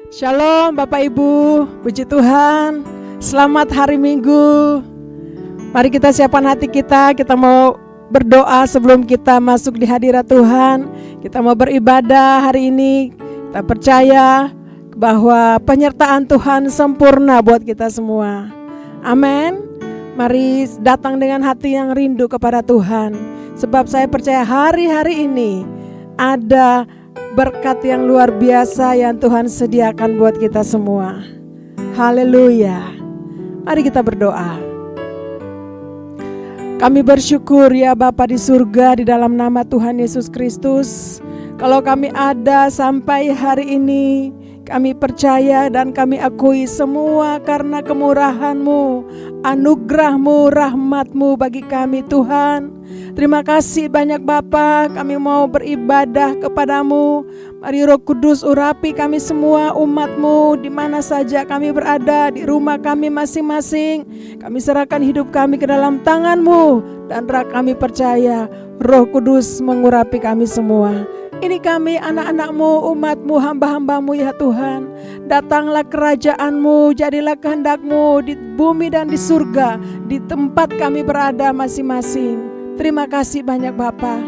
Shalom Bapak Ibu, puji Tuhan. Selamat hari Minggu. Mari kita siapkan hati kita mau berdoa sebelum kita masuk di hadirat Tuhan. Kita mau beribadah hari ini. Kita percaya bahwa penyertaan Tuhan sempurna buat kita semua. Amin. Mari datang dengan hati yang rindu kepada Tuhan. Sebab saya percaya hari-hari ini ada berkat yang luar biasa yang Tuhan sediakan buat kita semua. Haleluya. Mari kita berdoa. Kami bersyukur ya Bapa di surga, di dalam nama Tuhan Yesus Kristus. Kalau kami ada sampai hari ini, kami percaya dan kami akui semua karena kemurahan-Mu, anugerah-Mu, rahmat-Mu bagi kami Tuhan. Terima kasih banyak Bapa, kami mau beribadah kepadamu. Mari Roh Kudus urapi kami semua umat-Mu di mana saja kami berada, di rumah kami masing-masing. Kami serahkan hidup kami ke dalam tangan-Mu dan kami percaya Roh Kudus mengurapi kami semua. Ini kami anak-anak-Mu, umat-Mu, hamba-hamba-Mu ya Tuhan. Datanglah kerajaan-Mu, jadilah kehendak-Mu di bumi dan di surga, di tempat kami berada masing-masing. Terima kasih banyak Bapa.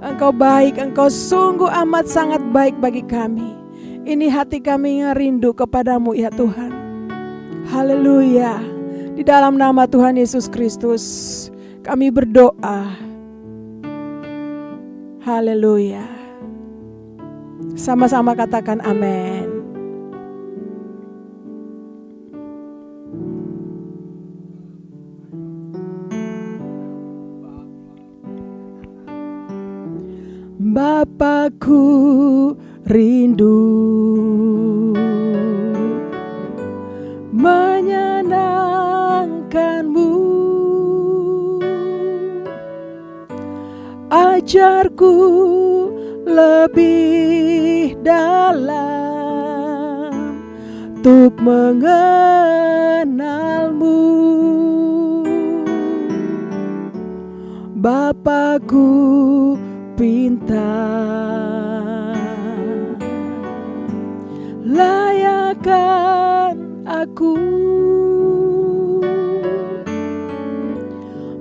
Engkau baik, Engkau sungguh amat sangat baik bagi kami. Ini hati kami yang rindu kepadamu ya Tuhan. Haleluya. Di dalam nama Tuhan Yesus Kristus kami berdoa. Haleluya. Sama-sama katakan amin. Bapakku rindu menyenangkan-Mu, ajarku lebih dalam untuk mengenal-Mu. Bapakku pintar, layakkan aku,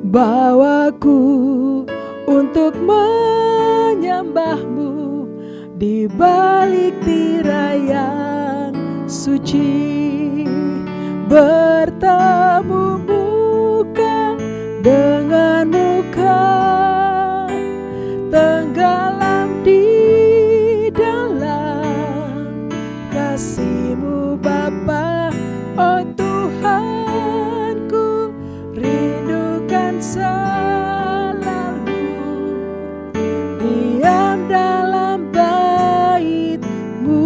bawaku untuk menyembah-Mu di balik tirai yang suci, bertemu muka dengan muka, tenggelam di dalam kasih-Mu Bapa. Oh Tuhanku, rindukan selalu diam dalam bait-Mu.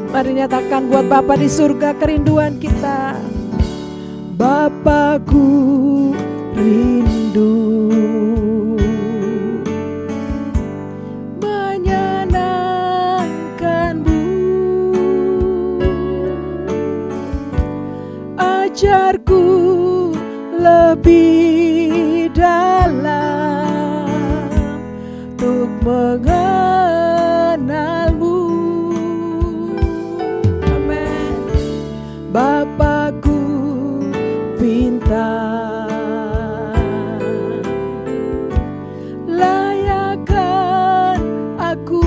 Mari nyatakan buat Bapa di surga kerinduan kita. Bapakku rindu menyenangkan-Mu, ajarku lebih dalam untuk mengenal-Mu. Amin. Bapakku pintar, layakkan aku,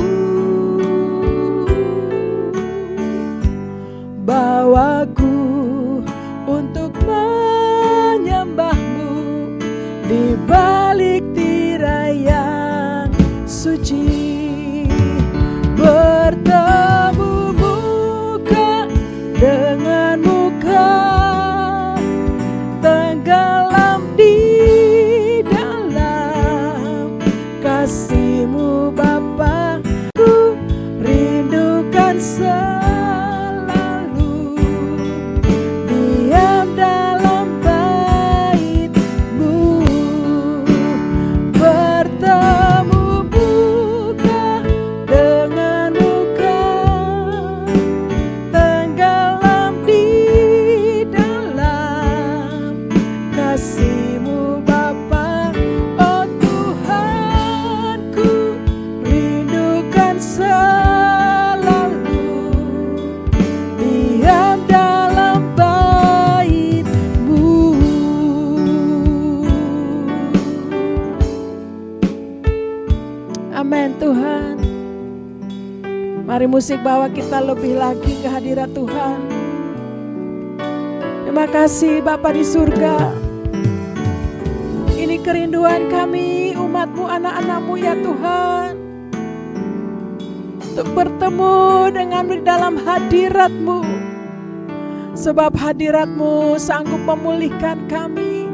bawaku untuk menyembah-Mu di balik tirai yang suci, bertemu muka dengan muka, tenggelam di dalam kasih-Mu Bapa. Ku rindukan selalu diam dalam bait-Mu, bertemu muka dengan muka, tenggelam di dalam kasih-Mu Bapa. Oh Tuhanku, Amin Tuhan. Mari musik bawa kita lebih lagi ke hadirat Tuhan. Terima kasih Bapa di surga. Ini kerinduan kami, umat-Mu, anak-anak-Mu ya Tuhan, untuk bertemu dengan di dalam hadirat-Mu. Sebab hadirat-Mu sanggup memulihkan kami.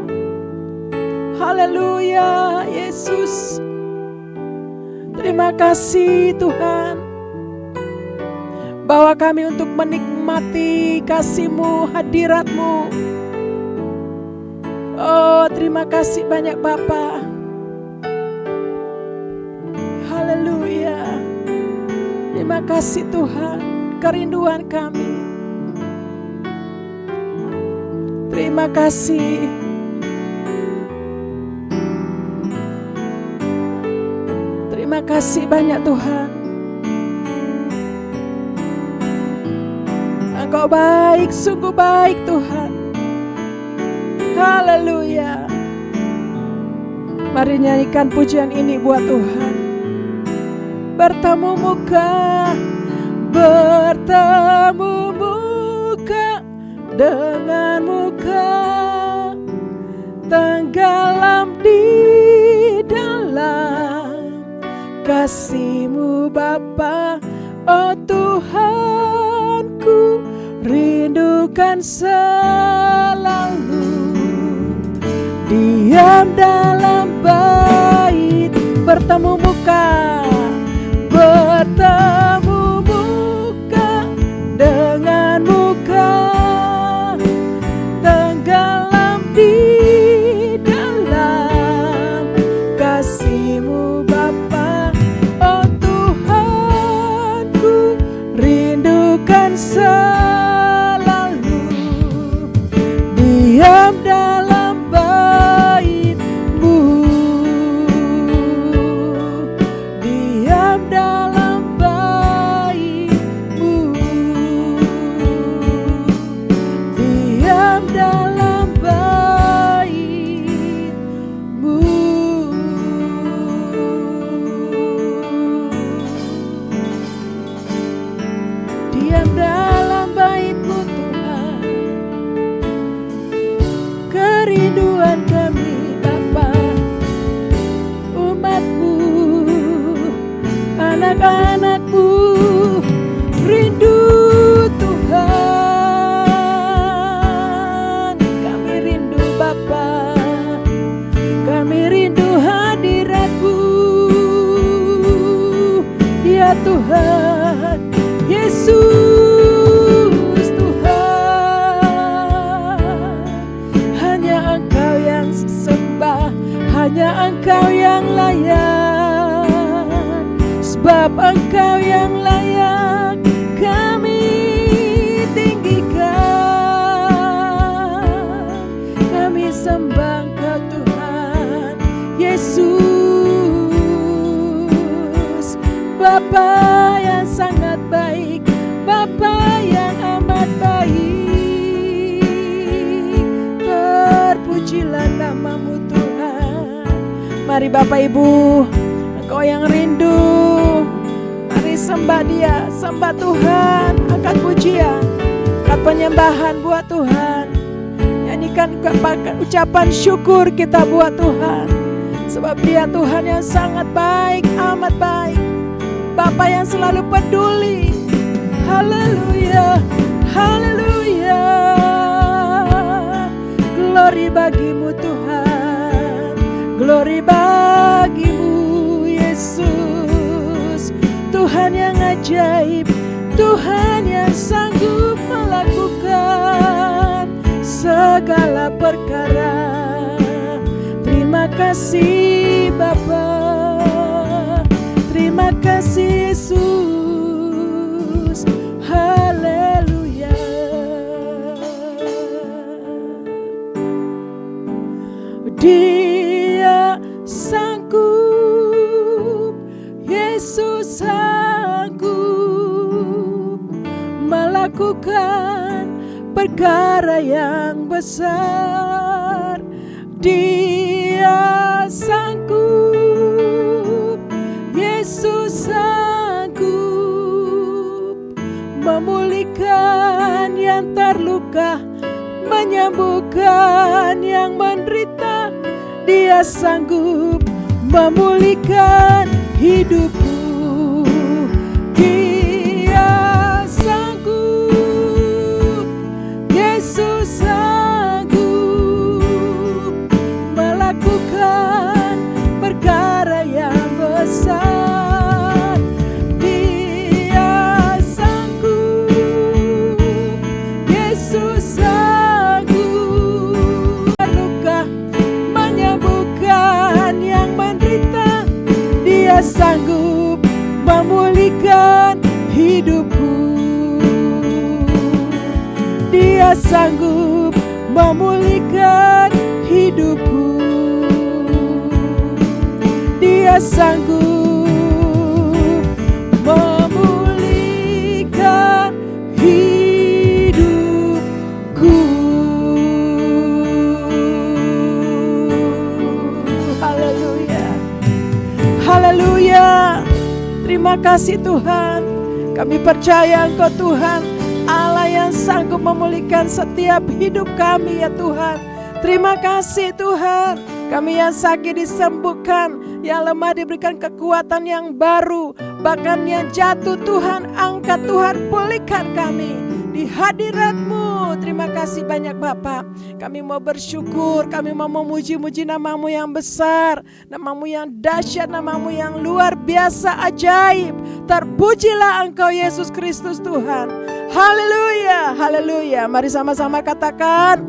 Haleluya Yesus. Terima kasih Tuhan, bawa kami untuk menikmati kasih-Mu, hadirat-Mu. Oh, terima kasih banyak Bapa. Haleluya. Terima kasih Tuhan, kerinduan kami. Terima kasih. Terima kasih banyak Tuhan. Engkau baik, sungguh baik Tuhan. Haleluya. Mari nyanyikan pujian ini buat Tuhan. Bertemu muka dengan muka, tenggelam di dalam kasih-Mu Bapa. Oh Tuhanku, rindukan selalu diam dalam bait, bertemu muka dengan muka, tenggelam di dalam kasih-Mu Bapa. Oh Tuhanku, rindukan selalu diam dalam bait-Mu, diam dalam bait-Mu, diam dalam bait-Mu. Diam dalam bait-Mu Tuhan, kerinduan kami Bapa, umat-Mu, anak-anak-Mu, rindu Tuhan. Kami rindu Bapa, kami rindu hadirat-Mu ya Tuhan. Yesus Tuhan, hanya Engkau yang sembah, hanya Engkau yang layak, sebab Engkau yang layak kami tinggikan. Kami sembah Engkau Tuhan Yesus, Bapa yang sangat baik, Bapa yang amat baik. Terpujilah nama-Mu Tuhan. Mari Bapak Ibu, Engkau yang rindu, mari sembah Dia, sembah Tuhan, angkat pujian, angkat penyembahan buat Tuhan. Nyanyikan ucapan syukur kita buat Tuhan, sebab Dia Tuhan yang sangat baik, amat baik, Bapa yang selalu peduli. Haleluya, haleluya. Glory bagi-Mu Tuhan, glory bagi-Mu Yesus. Tuhan yang ajaib, Tuhan yang sanggup melakukan segala perkara. Terima kasih Bapa, terima kasih Yesus. Haleluya. Dia sanggup, Yesus sanggup melakukan perkara yang besar. Dia sanggup, Yesus luka, menyembuhkan yang menderita. Dia sanggup memulihkan hidupku. Dia sanggup, Yesus sanggup melakukan perkara yang besar. Dia sanggup, Yesus sanggup luka, menyembuhkan yang menderita. Dia sanggup memulihkan hidupku. Dia sanggup memulihkan hidupku. Dia sanggup memulihkan hidupku. Haleluya. Haleluya. Terima kasih Tuhan. Kami percaya Engkau Tuhan, Allah yang sanggup memulihkan setiap hidup kami ya Tuhan. Terima kasih Tuhan. Kami yang sakit disembuhkan, yang lemah diberikan kekuatan yang baru. Bahkan yang jatuh Tuhan, angkat Tuhan, pulihkan kami di hadirat-Mu. Terima kasih banyak Bapa. Kami mau bersyukur, kami mau memuji-muji nama-Mu yang besar, nama-Mu yang dahsyat, nama-Mu yang luar biasa ajaib. Terpujilah Engkau Yesus Kristus Tuhan. Haleluya, haleluya. Mari sama-sama katakan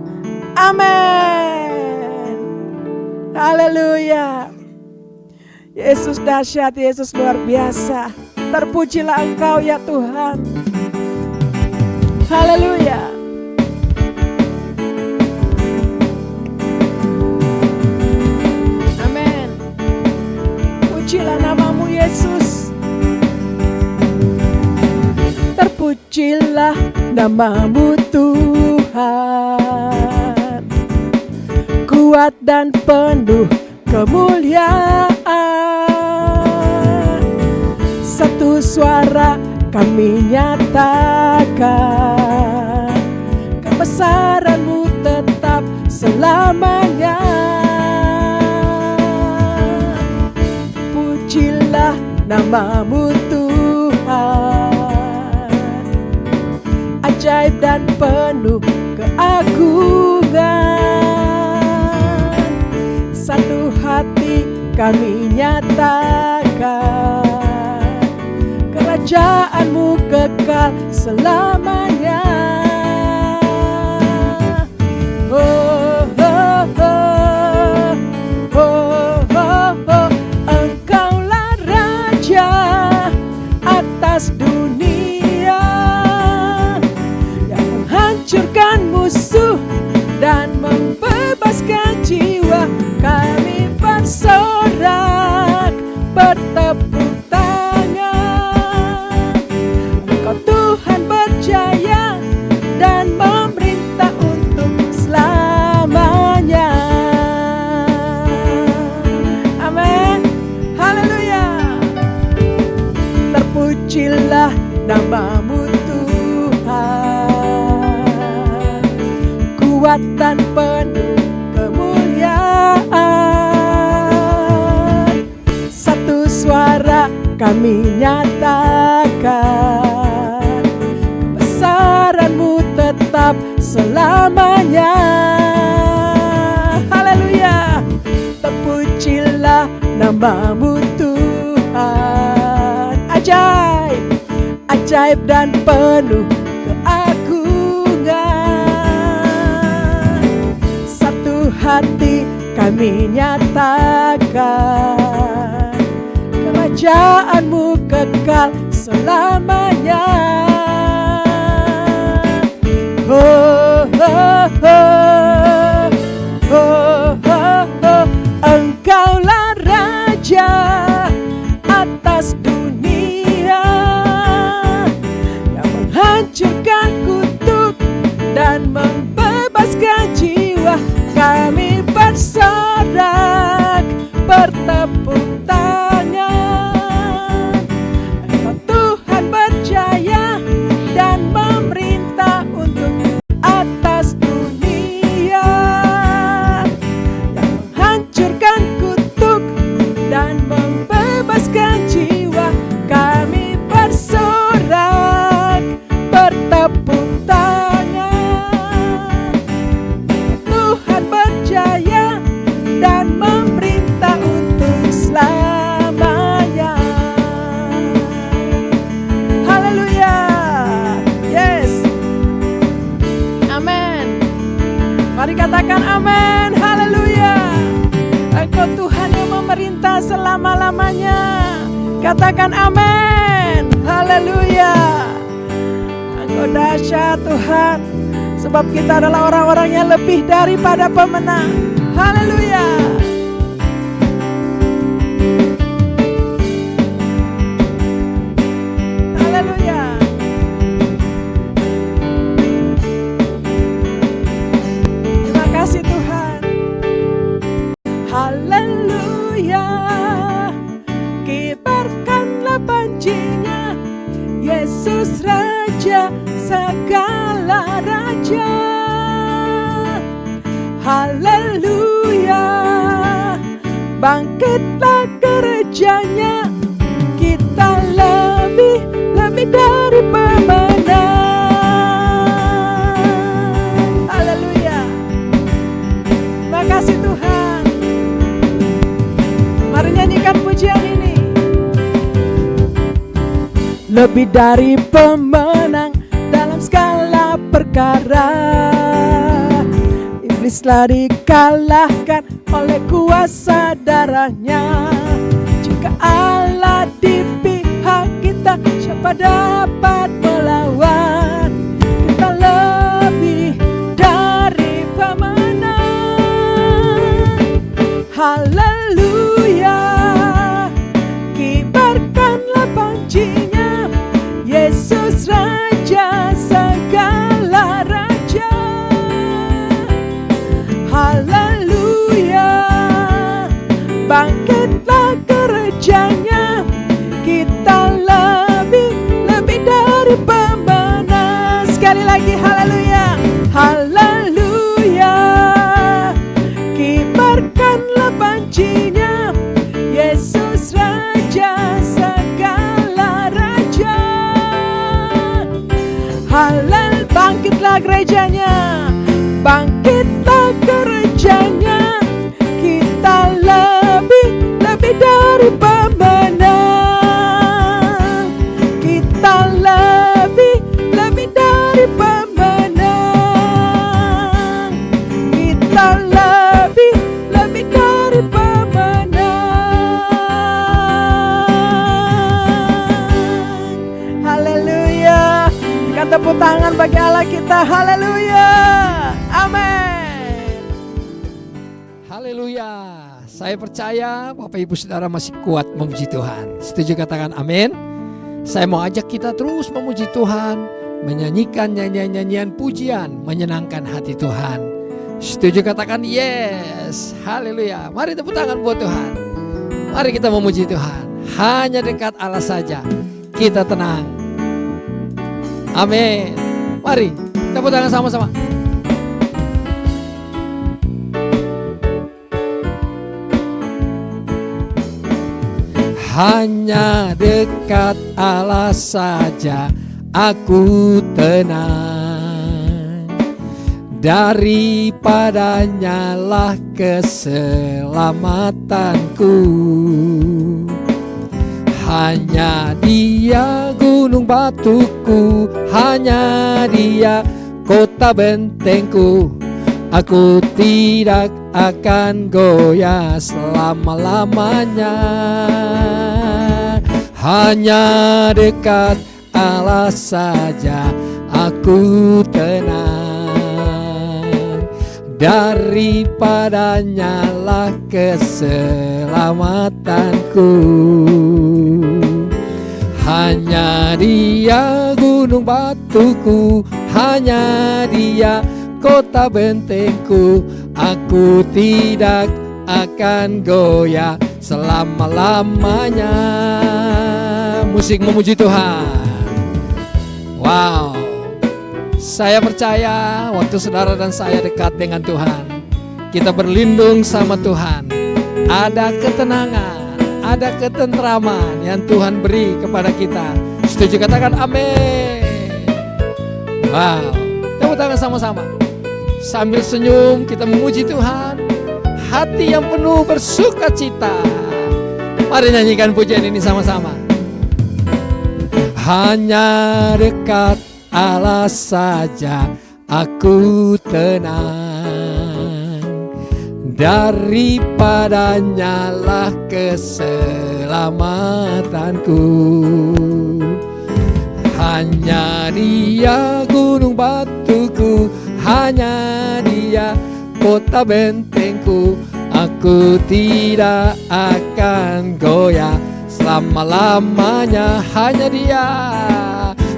amin. Haleluya. Yesus dahsyat, Yesus luar biasa. Terpujilah Engkau ya Tuhan. Haleluya. Amin. Pujilah nama-Mu Yesus. Terpujilah nama-Mu Tuhan, kuat dan penuh kemuliaan. Satu suara kami nyatakan, kebesaran-Mu tetap selamanya. Pujilah nama-Mu Tuhan, ajaib dan penuh keagungan. Satu hati kami nyatakan, kerajaan-Mu kekal selamanya. Oh, oh, oh, oh, oh, oh. Engkaulah Raja atas dunia, yang menghancurkan musuh dan membebaskan jiwa. Kami bersorak, bertepuk tangan. Engkau Tuhan berjaya dan memerintah untuk selamanya. Amin. Haleluya. Terpujilah nama-Mu Tuhan, kuat dan penuh kemuliaan. Satu suara kami nyatakan, kebesaran-Mu tetap selamanya. Haleluya. Terpujilah nama-Mu Tuhan, ajaib, ajaib dan penuh keagungan. Satu hati kami nyatakan, kerajaan-Mu kekal selamanya. Oh, oh, oh, oh, oh, oh. Engkaulah Raja atas dunia, yang menghancurkan kutuk dan membebaskan jiwa. Kami bersorak, bertepuk tangan. Engkau Tuhan berjaya dan memerintah untuk atas namanya. Katakan amin. Haleluya. Engkau dahsyat Tuhan, sebab kita adalah orang-orang yang lebih daripada pemenang. Haleluya. Haleluya. Terima kasih Tuhan. Haleluya. Kibarkanlah pancinya, Yesus Raja segala raja. Haleluya. Bangkitlah gerejanya, kita lebih dari pemenang. Haleluya. Terima kasih Tuhan. Mari nyanyikan pujian ini. Lebih dari pemenang dalam segala perkara, iblislah dikalahkan oleh kuasa darahnya. Jika Allah di pihak kita, siapa dapat melawan? Kita lebih dari pemenang. Haleluya. Kibarkanlah pancinya, Yesus Raja segala raja. Haleluya. Bangkitlah gerejanya, kita lebih dari pemenang. Sekali lagi haleluya. Haleluya. Kibarkanlah pancinya, Yesus Raja segala raja. Halal, bangkitlah gerejanya, bangkitlah gerejanya, kita lebih dari pemenang. Kita lebih dari pemenang. Kita lebih dari pemenang. Haleluya. Kita tepuk tangan bagi Allah kita. Haleluya. Amin. Haleluya. Saya percaya Bapak Ibu Saudara masih kuat memuji Tuhan. Setuju katakan amin. Saya mau ajak kita terus memuji Tuhan, menyanyikan nyanyian-nyanyian pujian, menyenangkan hati Tuhan. Setuju katakan yes. Haleluya. Mari tepuk tangan buat Tuhan. Mari kita memuji Tuhan. Hanya dekat Allah saja kita tenang. Amin. Mari tepuk tangan sama-sama. Hanya dekat Allah saja aku tenang, daripadanya lah keselamatanku. Hanya Dia gunung batuku, hanya Dia kota bentengku. Aku tidak akan goyah selama-lamanya. Hanya dekat Allah saja aku tenang, daripadanya lah keselamatanku. Hanya Dia gunung batuku, hanya Dia kota bentengku. Aku tidak akan goyah selama-lamanya. Musik memuji Tuhan. Wow. Saya percaya waktu saudara dan saya dekat dengan Tuhan, kita berlindung sama Tuhan, ada ketenangan, ada ketentraman yang Tuhan beri kepada kita. Setuju katakan amin. Wow. Tepuk tangan sama-sama. Sambil senyum kita memuji Tuhan, hati yang penuh bersukacita. Mari nyanyikan pujian ini sama-sama. Hanya dekat Allah saja aku tenang, daripadanya lah keselamatanku. Hanya Dia gunung batuku, hanya Dia kota bentengku. Aku tidak akan goyah selama-lamanya.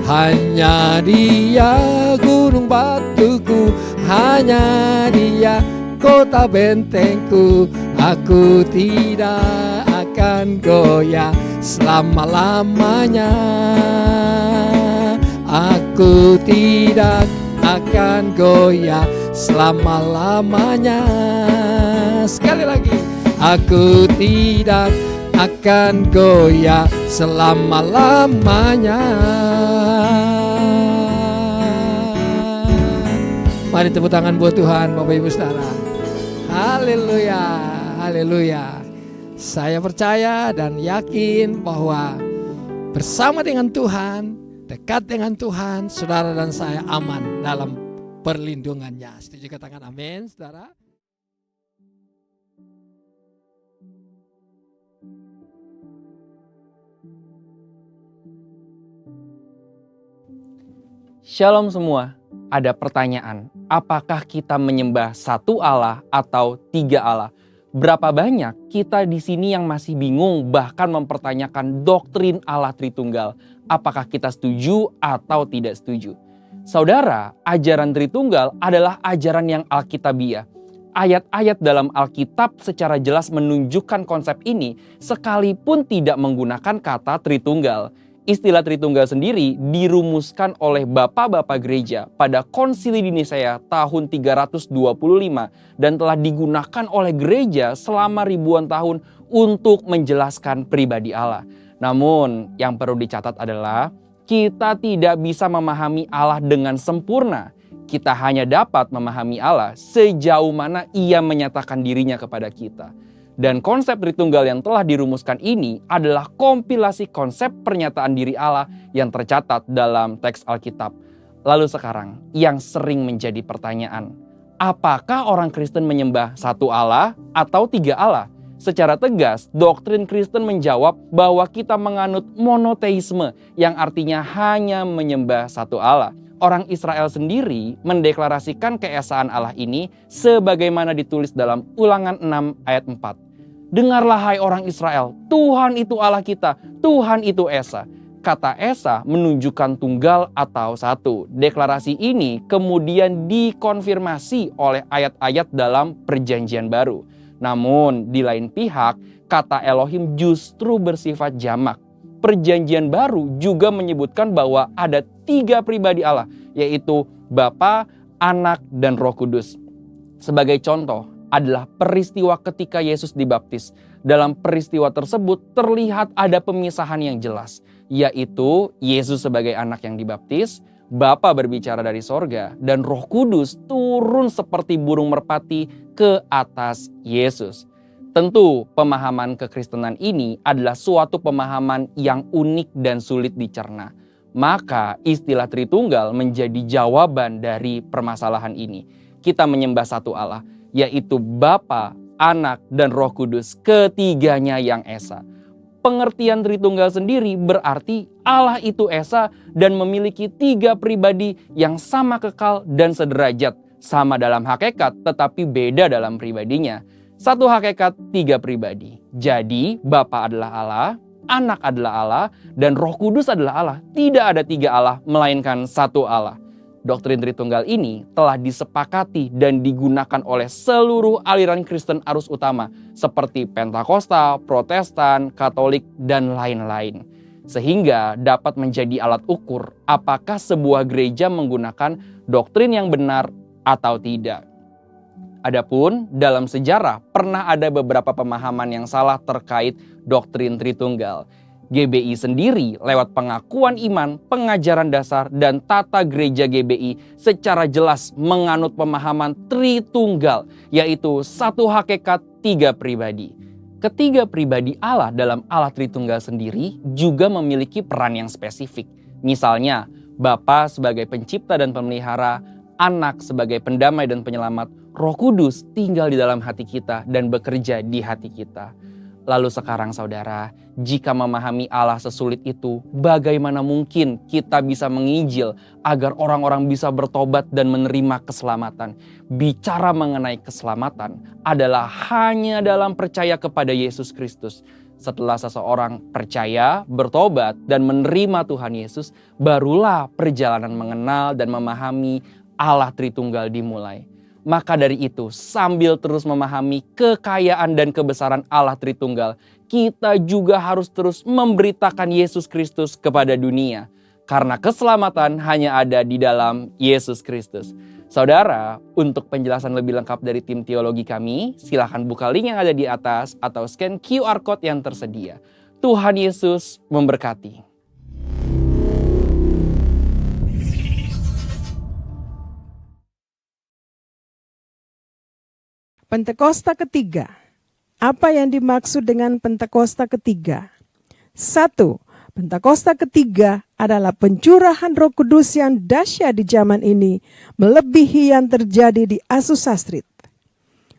Hanya Dia gunung batuku, hanya Dia kota bentengku. Aku tidak akan goyah selama-lamanya. Aku tidak akan goyah selama-lamanya. Sekali lagi, aku tidak akan goyah selama-lamanya. Mari tepuk tangan buat Tuhan, Bapak Ibu Saudara. Haleluya, haleluya. Saya percaya dan yakin bahwa bersama dengan Tuhan, dekat dengan Tuhan, saudara dan saya aman dalam perlindungannya. Setuju katakan amin, saudara? Shalom semua, ada pertanyaan, apakah kita menyembah satu Allah atau tiga Allah? Berapa banyak kita di sini yang masih bingung bahkan mempertanyakan doktrin Allah Tritunggal? Apakah kita setuju atau tidak setuju? Saudara, ajaran Tritunggal adalah ajaran yang Alkitabiah. Ayat-ayat dalam Alkitab secara jelas menunjukkan konsep ini sekalipun tidak menggunakan kata Tritunggal. Istilah Tritunggal sendiri dirumuskan oleh bapak-bapak gereja pada Konsili di Nisea tahun 325 dan telah digunakan oleh gereja selama ribuan tahun untuk menjelaskan pribadi Allah. Namun yang perlu dicatat adalah kita tidak bisa memahami Allah dengan sempurna. Kita hanya dapat memahami Allah sejauh mana Ia menyatakan dirinya kepada kita. Dan konsep Tritunggal yang telah dirumuskan ini adalah kompilasi konsep pernyataan diri Allah yang tercatat dalam teks Alkitab. Lalu sekarang, yang sering menjadi pertanyaan, apakah orang Kristen menyembah satu Allah atau tiga Allah? Secara tegas, doktrin Kristen menjawab bahwa kita menganut monoteisme yang artinya hanya menyembah satu Allah. Orang Israel sendiri mendeklarasikan keesaan Allah ini sebagaimana ditulis dalam Ulangan 6 ayat 4. Dengarlah hai orang Israel, Tuhan itu Allah kita, Tuhan itu Esa. Kata Esa menunjukkan tunggal atau satu. Deklarasi ini kemudian dikonfirmasi oleh ayat-ayat dalam Perjanjian Baru. Namun di lain pihak, kata Elohim justru bersifat jamak. Perjanjian Baru juga menyebutkan bahwa ada tiga pribadi Allah, yaitu Bapa, Anak, dan Roh Kudus. Sebagai contoh adalah peristiwa ketika Yesus dibaptis. Dalam peristiwa tersebut terlihat ada pemisahan yang jelas, yaitu Yesus sebagai anak yang dibaptis, Bapa berbicara dari sorga, dan Roh Kudus turun seperti burung merpati ke atas Yesus. Tentu pemahaman kekristenan ini adalah suatu pemahaman yang unik dan sulit dicerna. Maka istilah Tritunggal menjadi jawaban dari permasalahan ini. Kita menyembah satu Allah, yaitu Bapa, Anak, dan Roh Kudus, ketiganya yang Esa. Pengertian Tritunggal sendiri berarti Allah itu Esa dan memiliki tiga pribadi yang sama kekal dan sederajat, sama dalam hakikat tetapi beda dalam pribadinya. Satu hakikat, tiga pribadi. Jadi Bapa adalah Allah, Anak adalah Allah, dan Roh Kudus adalah Allah. Tidak ada tiga Allah, melainkan satu Allah. Doktrin Tritunggal ini telah disepakati dan digunakan oleh seluruh aliran Kristen arus utama seperti Pentakosta, Protestan, Katolik, dan lain-lain. Sehingga dapat menjadi alat ukur apakah sebuah gereja menggunakan doktrin yang benar atau tidak. Adapun dalam sejarah pernah ada beberapa pemahaman yang salah terkait doktrin Tritunggal. GBI sendiri lewat pengakuan iman, pengajaran dasar, dan tata gereja GBI secara jelas menganut pemahaman Tritunggal, yaitu satu hakikat, tiga pribadi. Ketiga pribadi Allah dalam Allah Tritunggal sendiri juga memiliki peran yang spesifik. Misalnya, Bapa sebagai pencipta dan pemelihara, Anak sebagai pendamai dan penyelamat, Roh Kudus tinggal di dalam hati kita dan bekerja di hati kita. Lalu sekarang saudara, jika memahami Allah sesulit itu, bagaimana mungkin kita bisa menginjil agar orang-orang bisa bertobat dan menerima keselamatan? Bicara mengenai keselamatan adalah hanya dalam percaya kepada Yesus Kristus. Setelah seseorang percaya, bertobat, dan menerima Tuhan Yesus, barulah perjalanan mengenal dan memahami Allah Tritunggal dimulai. Maka dari itu, sambil terus memahami kekayaan dan kebesaran Allah Tritunggal, kita juga harus terus memberitakan Yesus Kristus kepada dunia. Karena keselamatan hanya ada di dalam Yesus Kristus. Saudara, untuk penjelasan lebih lengkap dari tim teologi kami, silakan buka link yang ada di atas atau scan QR Code yang tersedia. Tuhan Yesus memberkati. Pentakosta ketiga. Apa yang dimaksud dengan Pentakosta ketiga? 1. Pentakosta ketiga adalah pencurahan Roh Kudus yang dahsyat di zaman ini, melebihi yang terjadi di Azusa Street.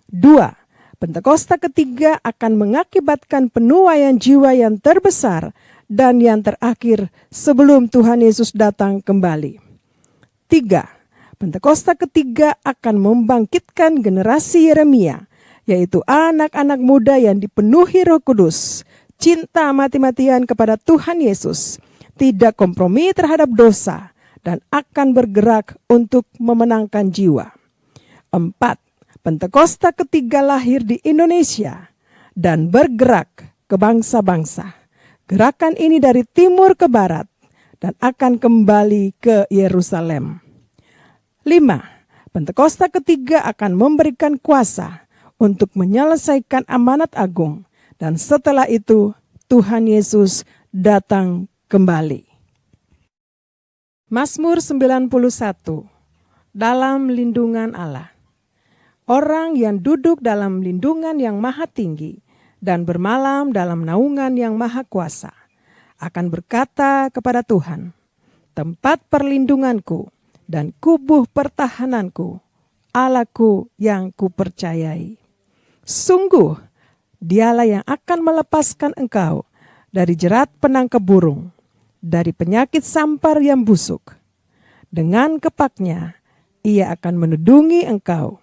2. Pentakosta ketiga akan mengakibatkan penuaian jiwa yang terbesar dan yang terakhir sebelum Tuhan Yesus datang kembali. 3. Pentakosta ketiga akan membangkitkan generasi Yeremia, yaitu anak-anak muda yang dipenuhi Roh Kudus, cinta mati-matian kepada Tuhan Yesus, tidak kompromi terhadap dosa, dan akan bergerak untuk memenangkan jiwa. 4. Pentakosta ketiga lahir di Indonesia dan bergerak ke bangsa-bangsa. Gerakan ini dari timur ke barat dan akan kembali ke Yerusalem. 5. Pentakosta ketiga akan memberikan kuasa untuk menyelesaikan amanat agung, dan setelah itu Tuhan Yesus datang kembali. Mazmur 91. Dalam lindungan Allah. Orang yang duduk dalam lindungan yang maha tinggi dan bermalam dalam naungan yang maha kuasa akan berkata kepada Tuhan, tempat perlindunganku dan kubuh pertahananku, Allahku yang kupercayai. Sungguh, Dialah yang akan melepaskan engkau dari jerat penangkap burung, dari penyakit sampar yang busuk. Dengan kepaknya, Ia akan menudungi engkau.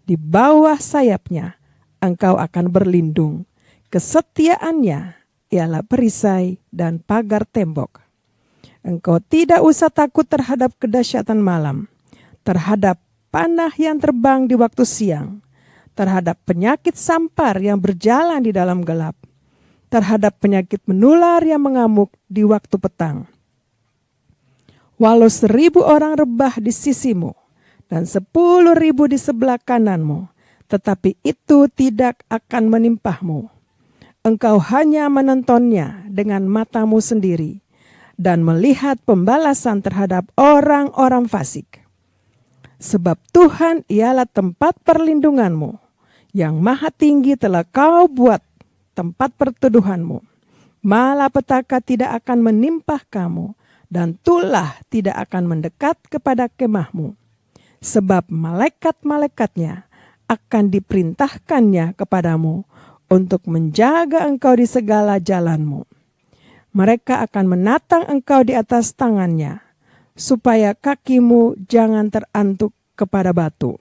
Di bawah sayapnya, engkau akan berlindung. Kesetiaannya ialah perisai dan pagar tembok. Engkau tidak usah takut terhadap kedahsyatan malam, terhadap panah yang terbang di waktu siang, terhadap penyakit sampar yang berjalan di dalam gelap, terhadap penyakit menular yang mengamuk di waktu petang. Walau 1000 orang rebah di sisimu dan 10.000 di sebelah kananmu, tetapi itu tidak akan menimpahmu. Engkau hanya menontonnya dengan matamu sendiri dan melihat pembalasan terhadap orang-orang fasik. Sebab Tuhan ialah tempat perlindunganmu, yang maha tinggi telah kau buat tempat perteduhanmu. Malapetaka tidak akan menimpa kamu, dan tulah tidak akan mendekat kepada kemahmu. Sebab malaikat-malaikatnya akan diperintahkannya kepadamu untuk menjaga engkau di segala jalanmu. Mereka akan menatang engkau di atas tangannya, supaya kakimu jangan terantuk kepada batu.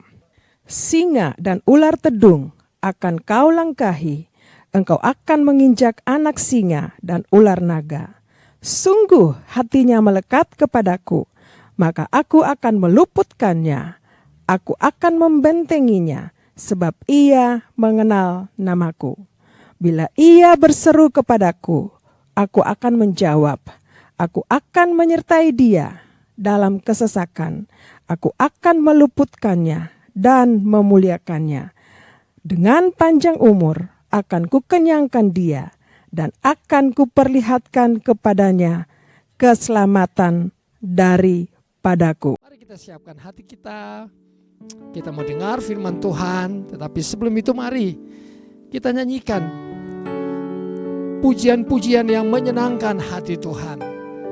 Singa dan ular tedung akan kau langkahi, engkau akan menginjak anak singa dan ular naga. Sungguh hatinya melekat kepadaku, maka aku akan meluputkannya, aku akan membentenginya, sebab ia mengenal namaku. Bila ia berseru kepadaku, aku akan menjawab, aku akan menyertai dia dalam kesesakan, aku akan meluputkannya dan memuliakannya. Dengan panjang umur akan kukenyangkan dia, dan akan kuperlihatkan kepadanya keselamatan daripadaku. Mari kita siapkan hati kita. Kita mau dengar firman Tuhan, tetapi sebelum itu mari kita nyanyikan pujian-pujian yang menyenangkan hati Tuhan.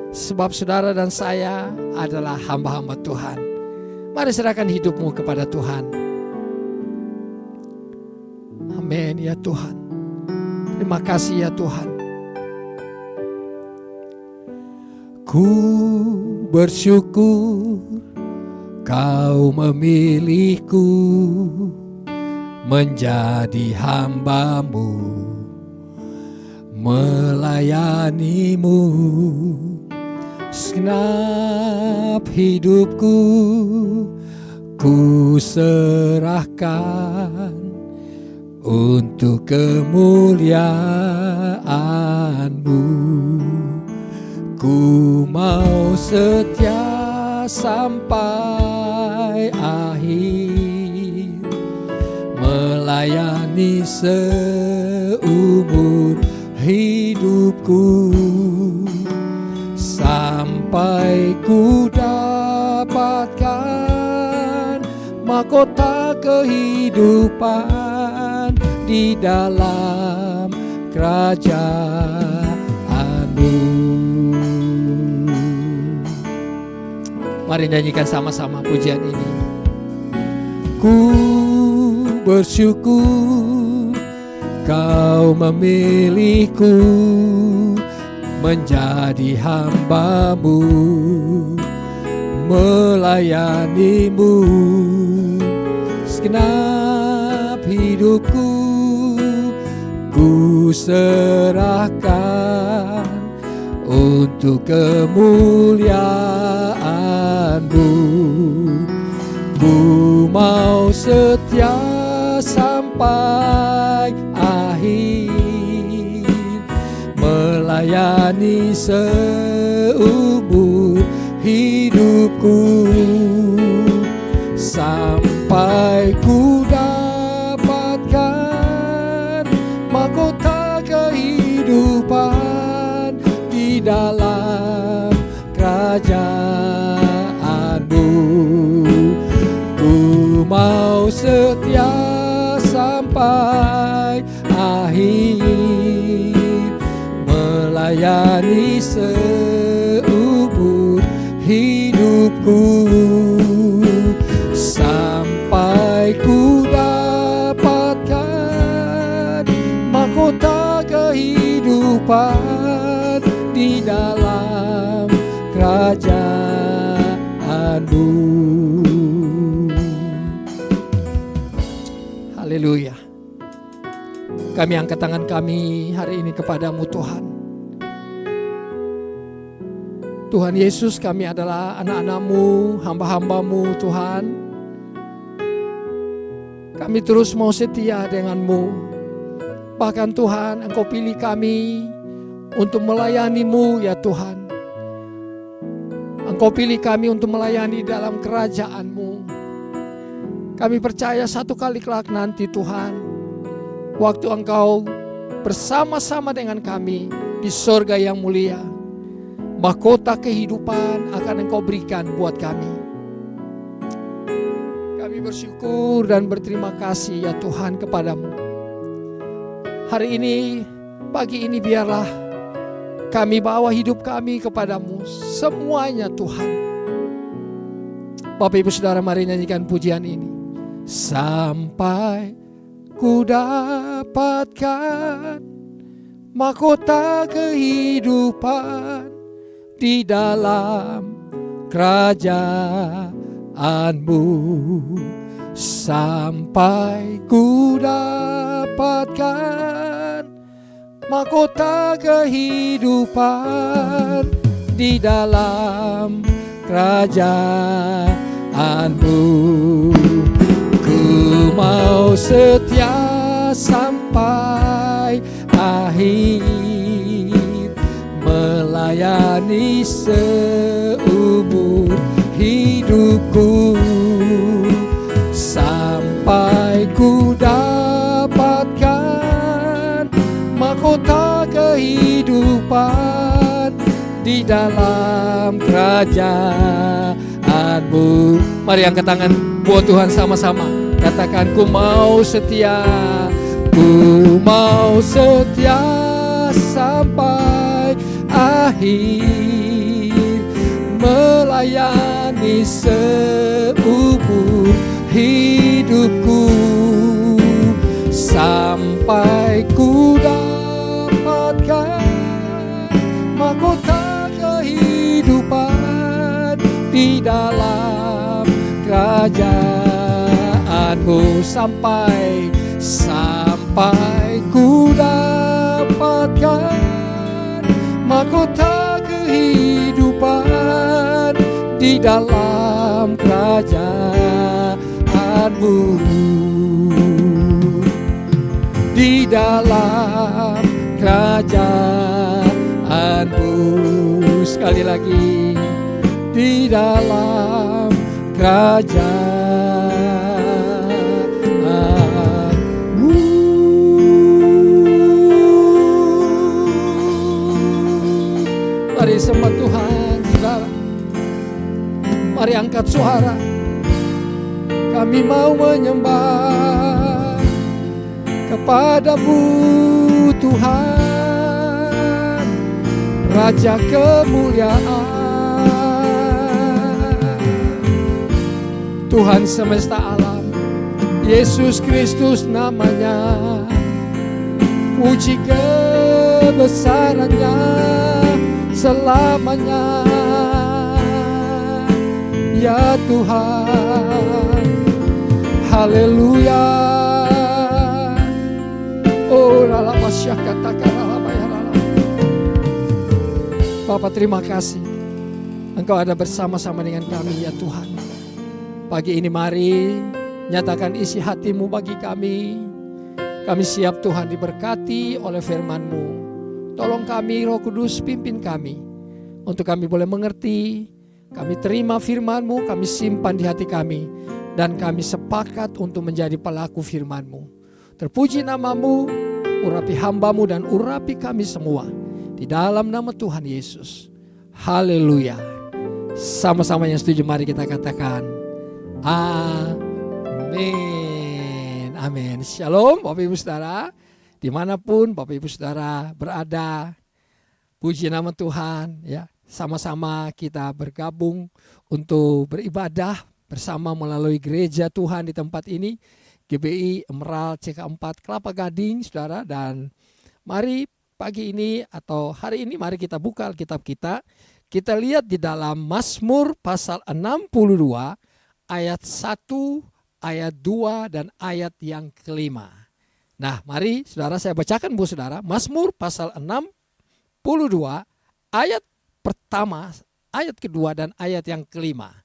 Sebab saudara dan saya adalah hamba-hamba Tuhan. Mari serahkan hidupmu kepada Tuhan. Amin ya Tuhan. Terima kasih ya Tuhan. Ku bersyukur Kau memilihku menjadi hamba-Mu, melayani-Mu. Segenap hidupku ku serahkan untuk kemuliaan-Mu. Ku mau setia sampai akhir, melayani seumur hidupku, sampai ku dapatkan mahkota kehidupan di dalam kerajaan-Mu. Mari nyanyikan sama-sama pujian ini. Ku bersyukur Kau memilihku menjadi hamba-Mu, melayani-Mu. Segenap hidupku ku serahkan untuk kemuliaan-Mu. Ku mau setia sampai akhir, melayani seumur hidupku, sampai ku dapatkan mahkota kehidupan di dalam kerajaan-Mu. Ku mau setia sampai akhir, melayani seumur hidupku, sampai ku dapatkan mahkota kehidupan di dalam kerajaan-Mu. Haleluya. Kami angkat tangan kami hari ini kepadamu Tuhan. Tuhan Yesus, kami adalah anak-anak-Mu, hamba-hamba-Mu Tuhan. Kami terus mau setia dengan-Mu. Bahkan Tuhan, Engkau pilih kami untuk melayani-Mu ya Tuhan. Engkau pilih kami untuk melayani dalam kerajaan-Mu. Kami percaya satu kali kelak nanti Tuhan, waktu Engkau bersama-sama dengan kami di sorga yang mulia, mahkota kehidupan akan Engkau berikan buat kami. Kami bersyukur dan berterima kasih ya Tuhan kepadamu. Hari ini, pagi ini biarlah kami bawa hidup kami kepadamu semuanya Tuhan. Bapak Ibu Saudara, mari nyanyikan pujian ini. Sampai ku dapatkan mahkota kehidupan di dalam kerajaan-Mu, sampai ku dapatkan mahkota kehidupan di dalam kerajaan-Mu. Ku mau setia sampai akhir, melayani seumur hidupku, sampai ku dapatkan mahkota kehidupan di dalam kerajaan-Mu. Mari angkat tangan buat Tuhan sama-sama. Katakan, ku mau setia, ku mau setia sampai akhir, melayani seumur hidupku, sampai ku dapatkan mahkota kehidupan di dalam kerajaanmu. Sampai ku dapatkan mahkota kehidupan di dalam kerajaanmu, di dalam kerajaanmu. Sekali lagi, di dalam kerajaanmu. Mari sembah Tuhan, saudara. Mari angkat suara. Kami mau menyembah kepadamu Tuhan, Raja kemuliaan, Tuhan semesta alam. Yesus Kristus namanya, puji kebesarannya selamanya. Ya Tuhan, haleluya. Oh, Bapak, terima kasih Engkau ada bersama-sama dengan kami ya Tuhan. Pagi ini mari nyatakan isi hatimu bagi kami. Kami siap Tuhan diberkati oleh firman-Mu. Tolong kami Roh Kudus, pimpin kami untuk kami boleh mengerti. Kami terima firman-Mu, kami simpan di hati kami, dan kami sepakat untuk menjadi pelaku firman-Mu. Terpuji nama-Mu, urapi hamba-Mu dan urapi kami semua. Di dalam nama Tuhan Yesus. Haleluya. Sama-sama yang setuju mari kita katakan amin. Amin. Shalom Bapak Ibu Saudara. Dimanapun Bapak Ibu Saudara berada, puji nama Tuhan ya. Sama-sama kita bergabung untuk beribadah bersama melalui gereja Tuhan di tempat ini, GBI Emerald CK4 Kelapa Gading, saudara. Dan mari pagi ini atau hari ini mari kita buka Alkitab kita. Kita lihat di dalam Mazmur pasal 62 ayat 1, ayat 2 dan ayat yang kelima. Nah, mari saudara saya bacakan Bu Saudara, Mazmur pasal 62 ayat pertama, ayat kedua dan ayat yang kelima.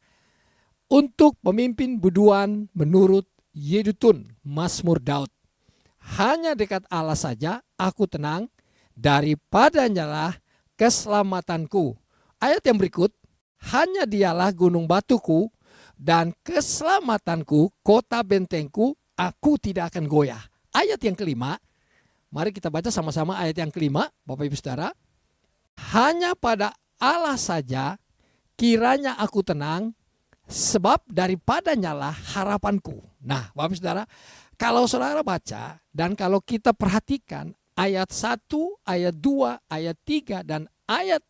Untuk pemimpin biduan menurut Yedutun, Mazmur Daud. Hanya dekat Allah saja aku tenang, daripadanya lah keselamatanku. Ayat yang berikut, hanya dialah gunung batuku dan keselamatanku, kota bentengku, aku tidak akan goyah. Ayat yang kelima, mari kita baca sama-sama ayat yang kelima, Bapak Ibu Saudara. Hanya pada Allah saja kiranya aku tenang, sebab daripadanya lah harapanku. Nah, Bapak Saudara, kalau saudara baca dan kalau kita perhatikan ayat 1, ayat 2, ayat 3 dan ayat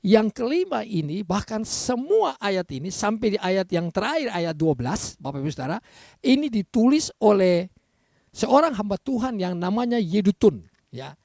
yang kelima ini, bahkan semua ayat ini sampai di ayat yang terakhir ayat 12, Bapak Ibu Saudara, ini ditulis oleh seorang hamba Tuhan yang namanya Yedutun, ya.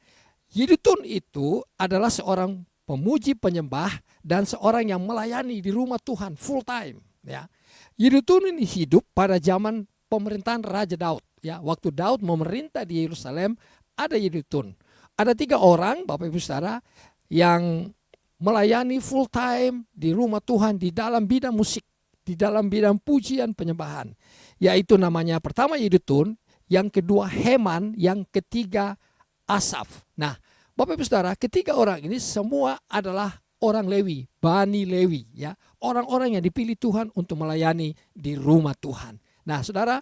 Yedutun itu adalah seorang pemuji penyembah dan seorang yang melayani di rumah Tuhan full time, ya. Yedutun ini hidup pada zaman pemerintahan Raja Daud, ya. Waktu Daud memerintah di Yerusalem, ada Yedutun. Ada 3 orang Bapak Ibu Saudara yang melayani full time di rumah Tuhan di dalam bidang musik, di dalam bidang pujian penyembahan. Yaitu namanya pertama Yedutun, yang kedua Heman, yang ketiga Asaf. Nah, Bapak Ibu Saudara, ketiga orang ini semua adalah orang Lewi, Bani Lewi, ya, orang-orang yang dipilih Tuhan untuk melayani di rumah Tuhan. Nah, saudara,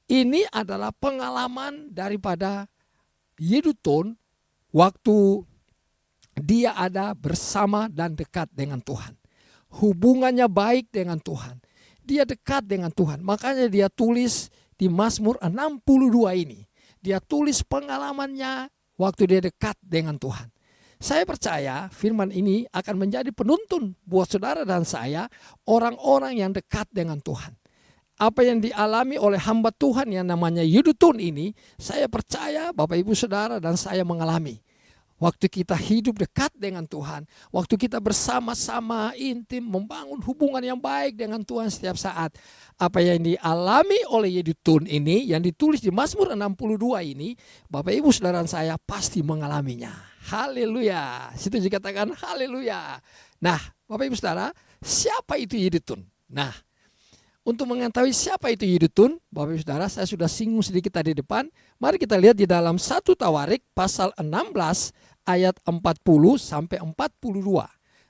ini adalah pengalaman daripada Yedutun waktu dia ada bersama dan dekat dengan Tuhan. Hubungannya baik dengan Tuhan. Dia dekat dengan Tuhan. Makanya dia tulis di Mazmur 62 ini. Dia tulis pengalamannya waktu dia dekat dengan Tuhan. Saya percaya firman ini akan menjadi penuntun buat saudara dan saya, orang-orang yang dekat dengan Tuhan. apa yang dialami oleh hamba Tuhan yang namanya Yedutun ini, saya percaya Bapak Ibu Saudara dan saya mengalami. Waktu kita hidup dekat dengan Tuhan, waktu kita bersama-sama intim membangun hubungan yang baik dengan Tuhan setiap saat. Apa yang dialami oleh Yedutun ini, yang ditulis di Mazmur 62 ini, Bapak Ibu Saudara saya pasti mengalaminya. Haleluya. Situ juga katakan haleluya. Nah, Bapak Ibu Saudara, siapa itu Yedutun? Nah, untuk mengetahui siapa itu Yedutun, Bapak Ibu Saudara, saya sudah singgung sedikit tadi depan. Mari kita lihat di dalam 1 Tawarik pasal 16 ayat 40 sampai 42.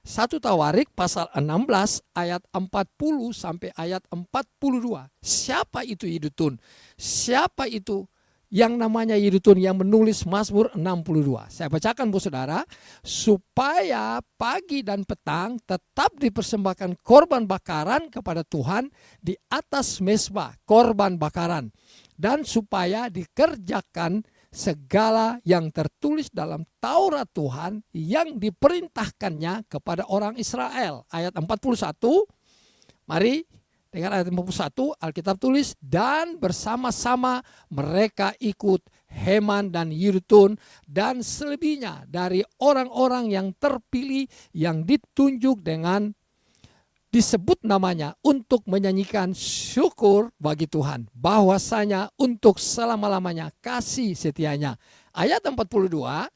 1 Tawarik pasal 16 ayat 40 sampai ayat 42. Siapa itu Yedutun? Siapa itu yang namanya Yedutun yang menulis Mazmur 62? Saya bacakan Bu Saudara, supaya pagi dan petang tetap dipersembahkan korban bakaran kepada Tuhan di atas mezbah korban bakaran, dan supaya dikerjakan segala yang tertulis dalam Taurat Tuhan yang diperintahkannya kepada orang Israel. Ayat 41, mari dengan ayat 41 Alkitab tulis, dan bersama-sama mereka ikut Heman dan Yedutun dan selebihnya dari orang-orang yang terpilih yang ditunjuk dengan disebut namanya untuk menyanyikan syukur bagi Tuhan, bahwasanya untuk selama-lamanya kasih setianya. Ayat 42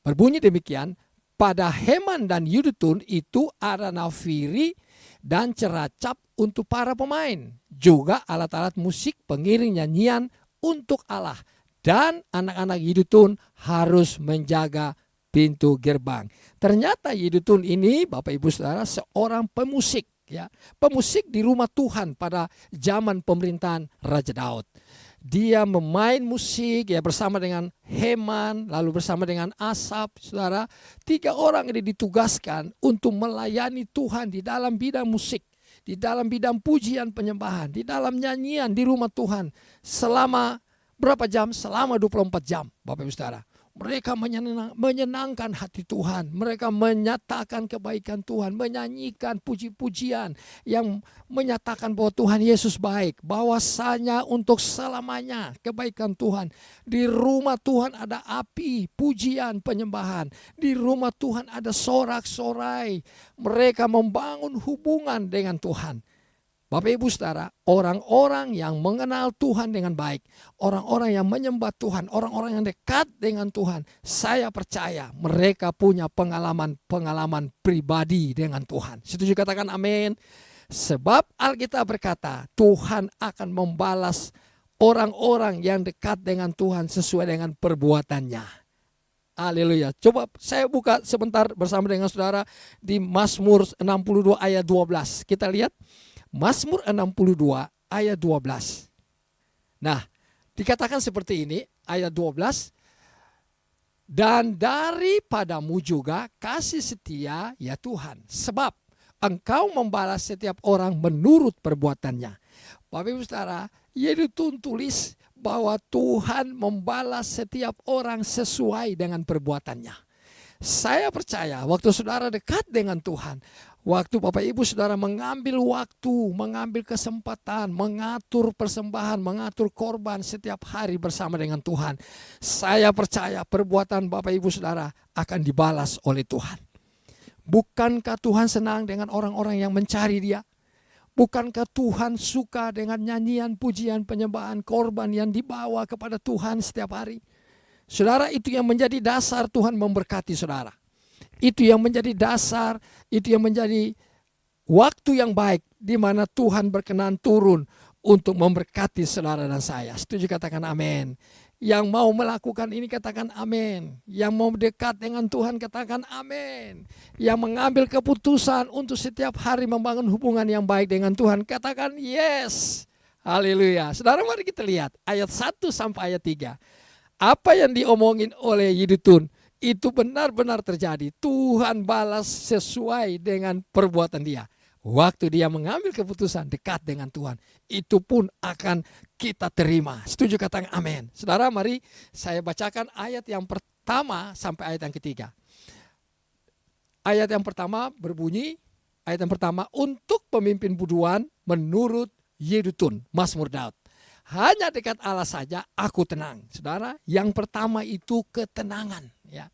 berbunyi demikian, pada Heman dan Yedutun itu ada nafiri dan ceracap untuk para pemain, juga alat-alat musik pengiring nyanyian untuk Allah, dan anak-anak Yedutun harus menjaga pintu gerbang. Ternyata Yedutun ini Bapak Ibu Saudara seorang pemusik, ya, pemusik di rumah Tuhan pada zaman pemerintahan Raja Daud. Dia memain musik ya bersama dengan Heman, lalu bersama dengan Asap, Saudara. 3 orang ini ditugaskan untuk melayani Tuhan di dalam bidang musik, di dalam bidang pujian penyembahan, di dalam nyanyian di rumah Tuhan selama berapa jam? Selama 24 jam, Bapak Ibu Saudara. Mereka menyenangkan hati Tuhan. Mereka menyatakan kebaikan Tuhan. Menyanyikan puji-pujian yang menyatakan bahwa Tuhan Yesus baik. Bahwasanya untuk selamanya kebaikan Tuhan. Di rumah Tuhan ada api, pujian, penyembahan. Di rumah Tuhan ada sorak-sorai. Mereka membangun hubungan dengan Tuhan. Bapak Ibu Saudara, orang-orang yang mengenal Tuhan dengan baik, orang-orang yang menyembah Tuhan, orang-orang yang dekat dengan Tuhan, saya percaya mereka punya pengalaman pribadi dengan Tuhan. Setuju katakan amin. Sebab Alkitab berkata, Tuhan akan membalas orang-orang yang dekat dengan Tuhan sesuai dengan perbuatannya. Haleluya. Coba saya buka sebentar bersama dengan saudara di Mazmur 62 ayat 12. Kita lihat. Mazmur 62 ayat 12. Nah, dikatakan seperti ini, ayat 12. Dan daripadamu juga kasih setia ya Tuhan, sebab Engkau membalas setiap orang menurut perbuatannya. Bapak Ibu Saudara, Yedutun tulis bahwa Tuhan membalas setiap orang sesuai dengan perbuatannya. Saya percaya waktu saudara dekat dengan Tuhan, waktu Bapak Ibu Saudara mengambil waktu, mengambil kesempatan, mengatur persembahan, mengatur korban setiap hari bersama dengan Tuhan, saya percaya perbuatan Bapak Ibu Saudara akan dibalas oleh Tuhan. Bukankah Tuhan senang dengan orang-orang yang mencari Dia? Bukankah Tuhan suka dengan nyanyian, pujian, penyembahan, korban yang dibawa kepada Tuhan setiap hari? Saudara, itu yang menjadi dasar Tuhan memberkati saudara. Itu yang menjadi dasar, itu yang menjadi waktu yang baik di mana Tuhan berkenan turun untuk memberkati saudara dan saya. Setuju katakan amin. Yang mau melakukan ini katakan amin. Yang mau dekat dengan Tuhan katakan amin. Yang mengambil keputusan untuk setiap hari membangun hubungan yang baik dengan Tuhan katakan yes. Haleluya. Saudara, mari kita lihat ayat 1 sampai ayat 3. Apa yang diomongin oleh Yedutun itu benar-benar terjadi. Tuhan balas sesuai dengan perbuatan dia. Waktu dia mengambil keputusan dekat dengan Tuhan, itu pun akan kita terima. Setuju katakan amin. Saudara, mari saya bacakan ayat yang pertama sampai ayat yang ketiga. Ayat yang pertama berbunyi, ayat yang pertama, untuk pemimpin buduan menurut Yedutun, Mazmur Daud. Hanya dekat Allah saja aku tenang. Saudara, yang pertama itu ketenangan. Ya.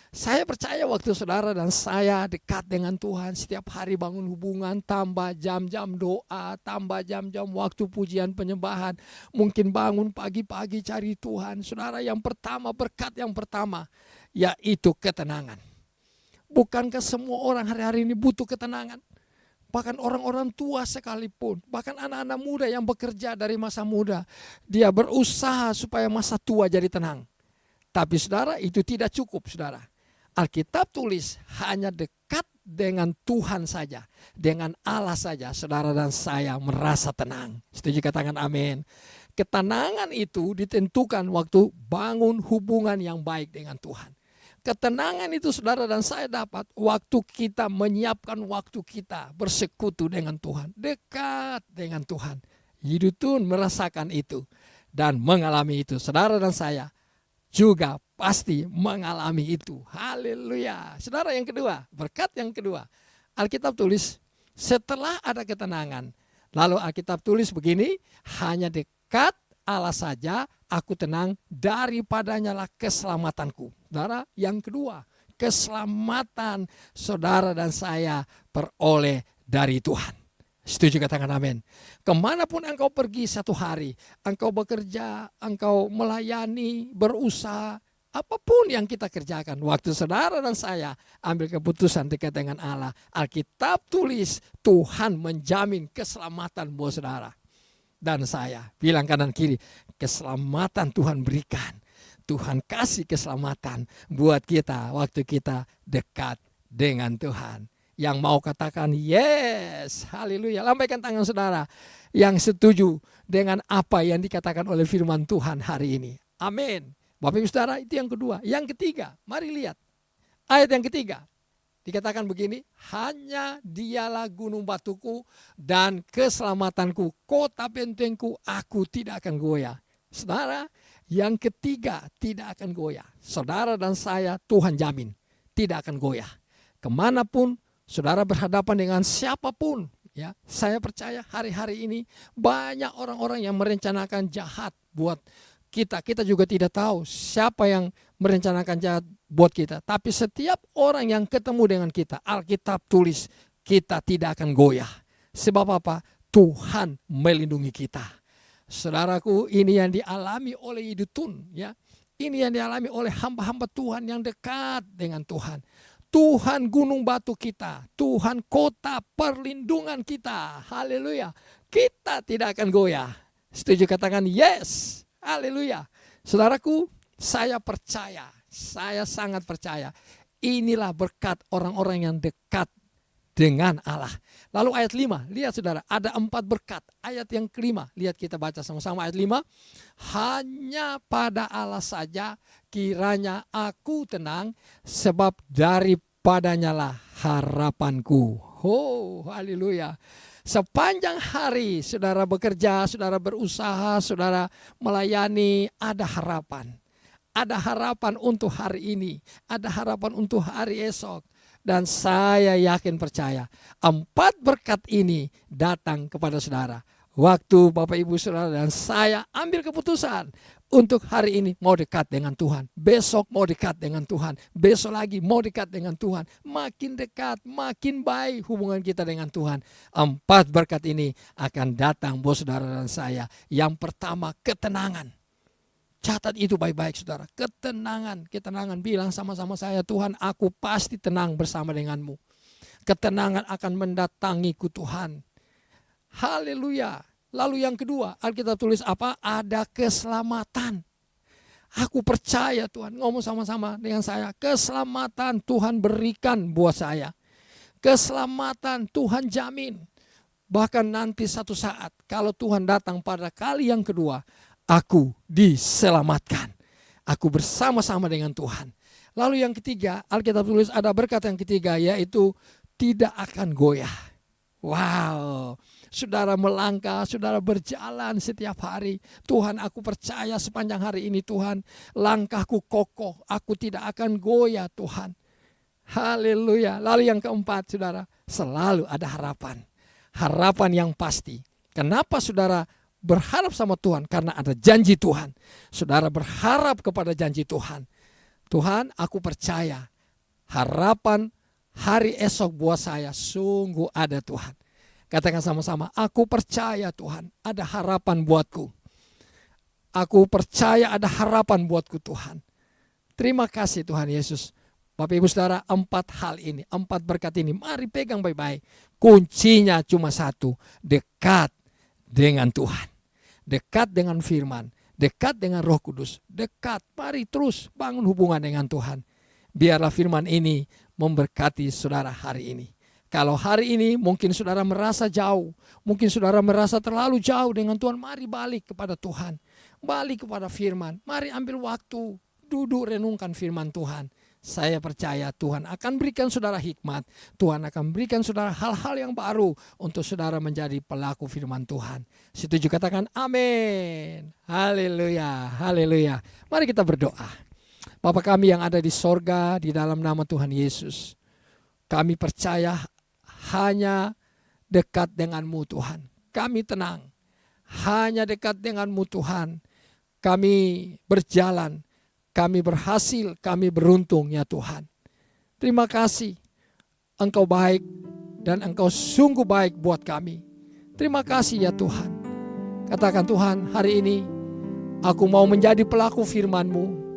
Saya percaya waktu saudara dan saya dekat dengan Tuhan, setiap hari bangun hubungan, tambah jam-jam doa, tambah jam-jam waktu pujian penyembahan, mungkin bangun pagi-pagi cari Tuhan. Saudara, yang pertama, berkat yang pertama, yaitu ketenangan. Bukankah semua orang hari-hari ini butuh ketenangan? Bahkan orang-orang tua sekalipun, bahkan anak-anak muda yang bekerja dari masa muda, dia berusaha supaya masa tua jadi tenang. Tapi saudara, itu tidak cukup, saudara. Alkitab tulis hanya dekat dengan Tuhan saja, dengan Allah saja, saudara dan saya merasa tenang. Setuju, katakan amin. Ketenangan itu ditentukan waktu bangun hubungan yang baik dengan Tuhan. Ketenangan itu saudara dan saya dapat waktu kita menyiapkan waktu kita bersekutu dengan Tuhan, dekat dengan Tuhan. Yedutun merasakan itu dan mengalami itu. Saudara dan saya juga pasti mengalami itu. Haleluya. Saudara, yang kedua, berkat yang kedua. Alkitab tulis setelah ada ketenangan. Lalu Alkitab tulis begini, hanya dekat Allah saja aku tenang, daripadanya lah keselamatanku. Saudara, yang kedua, keselamatan saudara dan saya peroleh dari Tuhan. Setuju, katakan amin. Kemanapun engkau pergi satu hari, engkau bekerja, engkau melayani, berusaha, apapun yang kita kerjakan, waktu saudara dan saya ambil keputusan dekat dengan Allah, Alkitab tulis Tuhan menjamin keselamatan buat saudara dan saya. Bilang kanan kiri, keselamatan Tuhan berikan. Tuhan kasih keselamatan buat kita waktu kita dekat dengan Tuhan. Yang mau katakan yes, haleluya. Lambaikan tangan saudara yang setuju dengan apa yang dikatakan oleh firman Tuhan hari ini. Amin. Bapak Ibu Saudara, itu yang kedua. Yang ketiga, mari lihat ayat yang ketiga. Dikatakan begini, hanya dialah gunung batuku dan keselamatanku, kota bentengku, aku tidak akan goyah. Saudara, yang ketiga tidak akan goyah. Saudara dan saya Tuhan jamin tidak akan goyah. Kemanapun saudara berhadapan dengan siapapun, ya, saya percaya hari-hari ini banyak orang-orang yang merencanakan jahat buat kita. Kita juga tidak tahu siapa yang merencanakan jahat buat kita. Tapi setiap orang yang ketemu dengan kita, Alkitab tulis kita tidak akan goyah. Sebab apa? Tuhan melindungi kita. Saudaraku, ini yang dialami oleh Yedutun, ya. Ini yang dialami oleh hamba-hamba Tuhan yang dekat dengan Tuhan. Tuhan gunung batu kita, Tuhan kota perlindungan kita. Haleluya. Kita tidak akan goyah. Setuju, katakan yes. Haleluya. Saudaraku, saya percaya, saya sangat percaya. Inilah berkat orang-orang yang dekat dengan Allah. Lalu ayat 5, lihat saudara, ada 4 berkat. Ayat yang kelima, lihat kita baca sama-sama ayat 5. Hanya pada Allah saja kiranya aku tenang, sebab daripadanya lah harapanku. Oh, haleluya. Sepanjang hari saudara bekerja, saudara berusaha, saudara melayani, ada harapan. Ada harapan untuk hari ini, ada harapan untuk hari esok. Dan saya yakin percaya 4 berkat ini datang kepada saudara. Waktu Bapak Ibu Saudara dan saya ambil keputusan untuk hari ini mau dekat dengan Tuhan. Besok mau dekat dengan Tuhan. Besok lagi mau dekat dengan Tuhan. Makin dekat, makin baik hubungan kita dengan Tuhan. 4 berkat ini akan datang buat saudara dan saya. Yang pertama, ketenangan. Catat itu baik-baik saudara. Ketenangan. Ketenangan, bilang sama-sama saya, Tuhan aku pasti tenang bersama denganmu. Ketenangan akan mendatangiku Tuhan. Haleluya. Lalu yang kedua, Alkitab tulis apa? Ada keselamatan. Aku percaya Tuhan, ngomong sama-sama dengan saya. Keselamatan Tuhan berikan buat saya. Keselamatan Tuhan jamin. Bahkan nanti satu saat kalau Tuhan datang pada kali yang kedua, aku diselamatkan. Aku bersama-sama dengan Tuhan. Lalu yang ketiga, Alkitab tulis ada berkat yang ketiga, yaitu tidak akan goyah. Wow, saudara melangkah, saudara berjalan setiap hari. Tuhan, aku percaya sepanjang hari ini Tuhan, langkahku kokoh, aku tidak akan goyah Tuhan. Haleluya. Lalu yang keempat saudara, selalu ada harapan. Harapan yang pasti. Kenapa saudara berharap sama Tuhan? Karena ada janji Tuhan. Saudara berharap kepada janji Tuhan. Tuhan, aku percaya harapan hari esok buat saya sungguh ada Tuhan. Katakan sama-sama, aku percaya Tuhan ada harapan buatku. Aku percaya ada harapan buatku Tuhan. Terima kasih Tuhan Yesus. Bapak Ibu Saudara, 4 hal ini, 4 berkat ini, mari pegang baik-baik. Kuncinya cuma satu, dekat dengan Tuhan. Dekat dengan firman, dekat dengan Roh Kudus, dekat. Mari terus bangun hubungan dengan Tuhan. Biarlah firman ini memberkati saudara hari ini. Kalau hari ini mungkin saudara merasa jauh, mungkin saudara merasa terlalu jauh dengan Tuhan, mari balik kepada Tuhan. Balik kepada firman, mari ambil waktu, duduk renungkan firman Tuhan. Saya percaya Tuhan akan berikan saudara hikmat. Tuhan akan berikan saudara hal-hal yang baru untuk saudara menjadi pelaku firman Tuhan. Setuju katakan amin. Haleluya, haleluya. Mari kita berdoa. Bapa kami yang ada di sorga, di dalam nama Tuhan Yesus, kami percaya hanya dekat dengan-Mu Tuhan. Kami tenang, hanya dekat dengan-Mu Tuhan. Kami berjalan, kami berhasil, kami beruntung ya Tuhan. Terima kasih, Engkau baik dan Engkau sungguh baik buat kami. Terima kasih ya Tuhan. Katakan Tuhan, hari ini aku mau menjadi pelaku firman-Mu.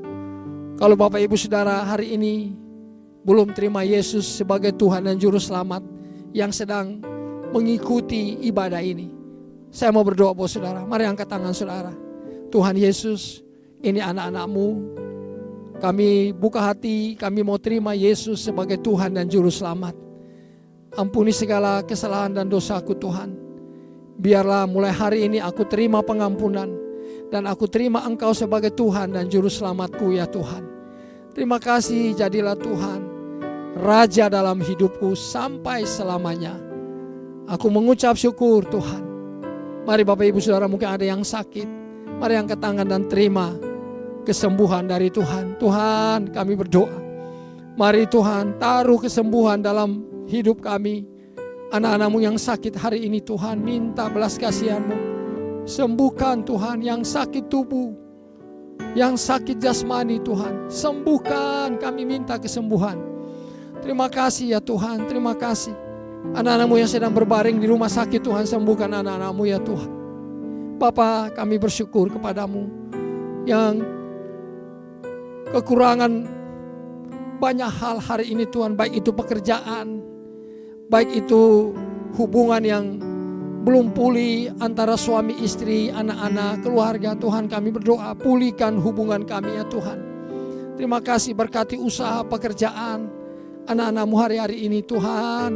Kalau Bapak Ibu Saudara hari ini belum terima Yesus sebagai Tuhan dan Juru Selamat yang sedang mengikuti ibadah ini, saya mau berdoa buat saudara. Mari angkat tangan saudara. Tuhan Yesus, ini anak-anak-Mu. Kami buka hati, kami mau terima Yesus sebagai Tuhan dan Juru Selamat. Ampuni segala kesalahan dan dosaku Tuhan. Biarlah mulai hari ini aku terima pengampunan. Dan aku terima Engkau sebagai Tuhan dan Juru Selamatku ya Tuhan. Terima kasih, jadilah Tuhan Raja dalam hidupku sampai selamanya. Aku mengucap syukur Tuhan. Mari Bapak Ibu Saudara, mungkin ada yang sakit, mari angkat tangan dan terima kesembuhan dari Tuhan. Tuhan, kami berdoa, mari Tuhan taruh kesembuhan dalam hidup kami. Anak-anak-Mu yang sakit hari ini Tuhan, minta belas kasihan-Mu. Sembuhkan Tuhan yang sakit tubuh, yang sakit jasmani Tuhan. Sembuhkan, kami minta kesembuhan. Terima kasih ya Tuhan, terima kasih. Anak-anak-Mu yang sedang berbaring di rumah sakit Tuhan, sembuhkan anak-anak-Mu ya Tuhan. Bapa, kami bersyukur kepadamu yang kekurangan banyak hal hari ini Tuhan. Baik itu pekerjaan, baik itu hubungan yang belum pulih antara suami istri, anak-anak, keluarga. Tuhan, kami berdoa pulihkan hubungan kami ya Tuhan. Terima kasih, berkati usaha pekerjaan anak-anak-Mu hari-hari ini Tuhan.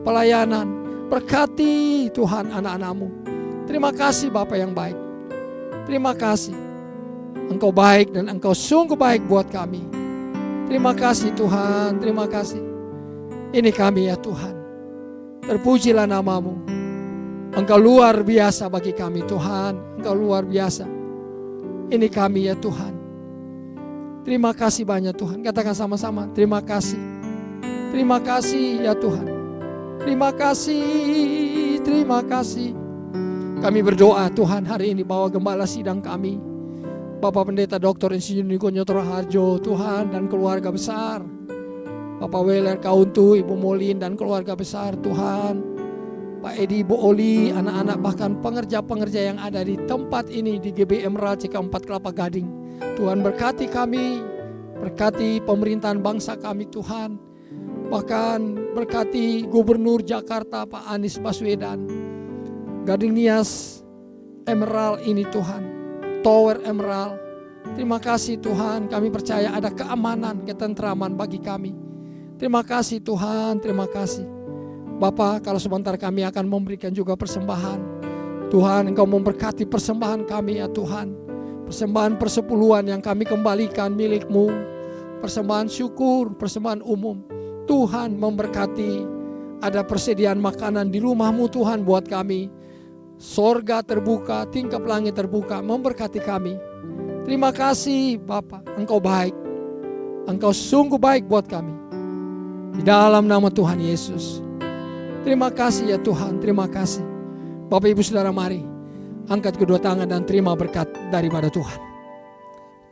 Pelayanan, berkati Tuhan anak-anak-Mu. Terima kasih Bapa yang baik. Terima kasih, Engkau baik dan Engkau sungguh baik buat kami. Terima kasih Tuhan, terima kasih. Ini kami ya Tuhan. Terpujilah nama-Mu. Engkau luar biasa bagi kami Tuhan. Engkau luar biasa. Ini kami ya Tuhan. Terima kasih banyak Tuhan. Katakan sama-sama, terima kasih. Terima kasih ya Tuhan. Terima kasih, terima kasih. Kami berdoa Tuhan hari ini bawa gembala sidang kami, Bapak Pendeta Dr. Insinyur Niko Nyoto Raharjo Tuhan dan keluarga besar, Bapak Weler Kauntu, Ibu Molin dan keluarga besar Tuhan, Pak Edi, Bu Oli, anak-anak bahkan pengerja-pengerja yang ada di tempat ini di GBM Raci 4 Kelapa Gading. Tuhan berkati kami, berkati pemerintahan bangsa kami Tuhan. Bahkan berkati Gubernur Jakarta Pak Anies Baswedan. Gading Nias Emerald ini Tuhan, Tower Emerald. Terima kasih Tuhan, kami percaya ada keamanan, ketentraman bagi kami. Terima kasih Tuhan, terima kasih. Bapa, kalau sebentar kami akan memberikan juga persembahan. Tuhan, Engkau memberkati persembahan kami ya Tuhan. Persembahan persepuluhan yang kami kembalikan milik-Mu. Persembahan syukur, persembahan umum. Tuhan memberkati, ada persediaan makanan di rumah-Mu Tuhan buat kami. Sorga terbuka, tingkap langit terbuka, memberkati kami. Terima kasih Bapa, Engkau baik. Engkau sungguh baik buat kami. Di dalam nama Tuhan Yesus. Terima kasih ya Tuhan, terima kasih. Bapak Ibu Saudara, mari angkat kedua tangan dan terima berkat daripada Tuhan.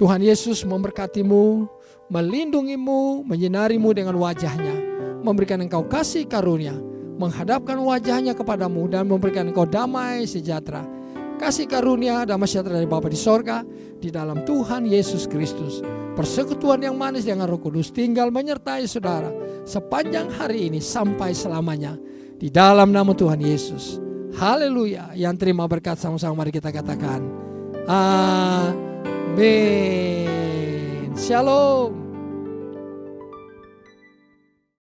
Tuhan Yesus memberkatimu, melindungimu, menyinarimu dengan wajah-Nya, memberikan engkau kasih karunia, menghadapkan wajah-Nya kepadamu dan memberikan engkau damai sejahtera. Kasih karunia damai sejahtera dari Bapa di sorga, di dalam Tuhan Yesus Kristus. Persekutuan yang manis dengan Roh Kudus tinggal menyertai saudara sepanjang hari ini sampai selamanya. Di dalam nama Tuhan Yesus. Haleluya. Yang terima berkat sama-sama mari kita katakan amin. Shalom.